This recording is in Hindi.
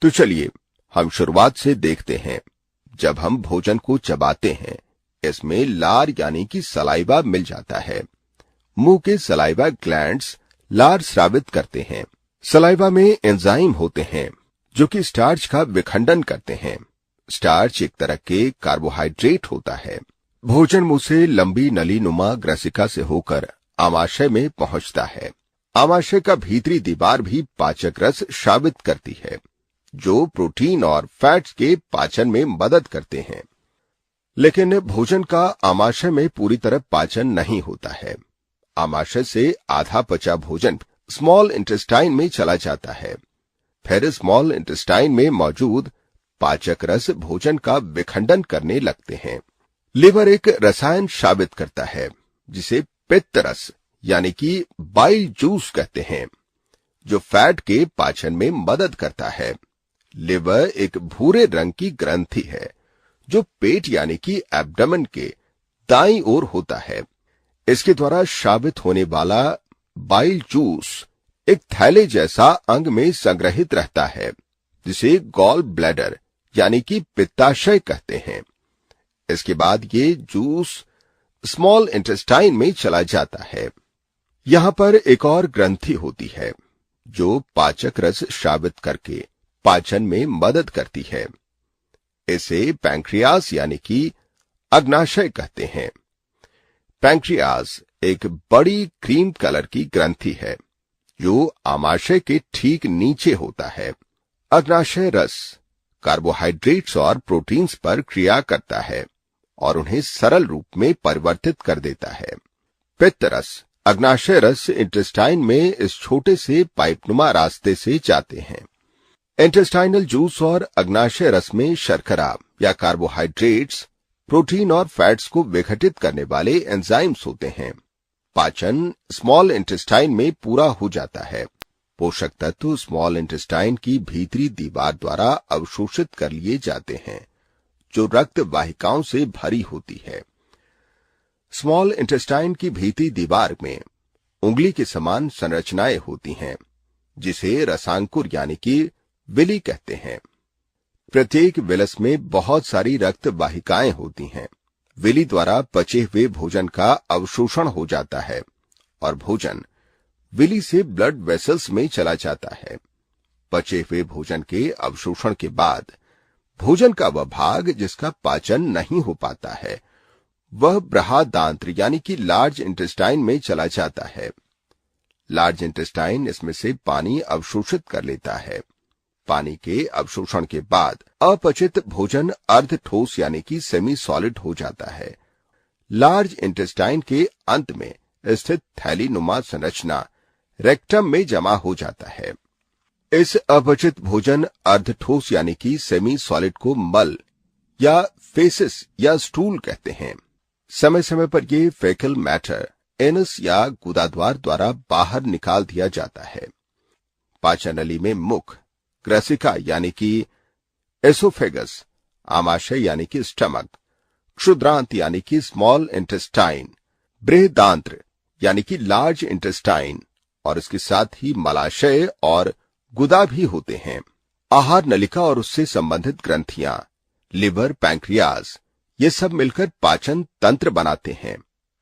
तो चलिए हम शुरुआत से देखते हैं। जब हम भोजन को चबाते हैं, इसमें लार यानी कि सलाइवा मिल जाता है। मुंह के सलाइवा ग्लैंड्स लार स्रावित करते हैं। सलाइवा में एंजाइम होते हैं जो कि स्टार्च का विखंडन करते हैं। स्टार्च एक तरह के कार्बोहाइड्रेट होता है। भोजन मुंह से लंबी नली नुमा ग्रसिका से होकर आमाशय में पहुंचता है। आमाशय का भीतरी दीवार भी पाचक रस स्रावित करती है, जो प्रोटीन और फैट्स के पाचन में मदद करते हैं। लेकिन भोजन का आमाशय में पूरी तरह पाचन नहीं होता है। आमाशय से आधा पचा भोजन स्मॉल इंटेस्टाइन में चला जाता है। फिर स्मॉल इंटेस्टाइन में मौजूद पाचक रस भोजन का विखंडन करने लगते हैं। लिवर एक रसायन स्रावित करता है जिसे पित्त रस यानी कि बाइल जूस कहते हैं, जो फैट के पाचन में मदद करता है। लिवर एक भूरे रंग की ग्रंथि है जो पेट यानी कि एब्डोमेन के दाईं ओर होता है। इसके द्वारा स्रावित होने वाला बाइल जूस एक थैले जैसा अंग में संग्रहित रहता है, जिसे गॉल ब्लैडर यानी कि पित्ताशय कहते हैं। इसके बाद ये जूस स्मॉल इंटेस्टाइन में चला जाता है। यहां पर एक और ग्रंथि होती है जो पाचक रस स्रावित करके पाचन में मदद करती है। इसे पैंक्रियास यानी कि अग्नाशय कहते हैं। पैंक्रियास एक बड़ी क्रीम कलर की ग्रंथि है जो आमाशय के ठीक नीचे होता है। अग्नाशय रस कार्बोहाइड्रेट्स और प्रोटीन्स पर क्रिया करता है और उन्हें सरल रूप में परिवर्तित कर देता है। पित्त रस अग्नाशय रस इंटेस्टाइन में इस छोटे से पाइपनुमा रास्ते से जाते हैं। इंटेस्टाइनल जूस और अग्नाशय रस में शर्करा या कार्बोहाइड्रेट्स, प्रोटीन और फैट्स को विघटित करने वाले एंजाइम्स होते हैं। पाचन स्मॉल इंटेस्टाइन में पूरा हो जाता है। पोषक तत्व स्मॉल इंटेस्टाइन की भीतरी दीवार द्वारा अवशोषित कर लिए जाते हैं, जो रक्त वाहिकाओं से भरी होती है। स्मॉल इंटेस्टाइन की भीतरी दीवार में उंगली के समान संरचनाएं होती हैं, जिसे रसांकुर यानी कि विली कहते हैं। प्रत्येक विलस में बहुत सारी रक्त वाहिकाएं होती हैं। विली द्वारा पचे हुए भोजन का अवशोषण हो जाता है और भोजन विली से ब्लड वेसल्स में चला जाता है। पचे हुए भोजन के अवशोषण के बाद भोजन का वह भाग जिसका पाचन नहीं हो पाता है, वह बृहदांत्र यानी कि लार्ज इंटेस्टाइन में चला जाता है। लार्ज इंटेस्टाइन इसमें से पानी अवशोषित कर लेता है। पानी के अवशोषण के बाद अपचित भोजन अर्ध ठोस यानी कि सेमी सॉलिड हो जाता है। लार्ज इंटेस्टाइन के अंत में स्थित थैली नुमा संरचना रेक्टम में जमा हो जाता है। इस अपचित भोजन अर्ध ठोस यानी कि सेमी सॉलिड को मल या फेसिस या स्टूल कहते हैं। समय समय पर ये फेकल मैटर एनस या गुदाद्वार द्वारा बाहर निकाल दिया जाता है। पाचन नली में मुख, ग्रसिका यानी कि एसोफेगस, आमाशय यानी कि स्टमक, क्षुद्रांत यानी कि स्मॉल इंटेस्टाइन, बृहदांत्र यानी कि लार्ज इंटेस्टाइन और इसके साथ ही मलाशय और गुदा भी होते हैं। आहार नलिका और उससे संबंधित ग्रंथियां, लिवर, पैंक्रियाज, ये सब मिलकर पाचन तंत्र बनाते हैं।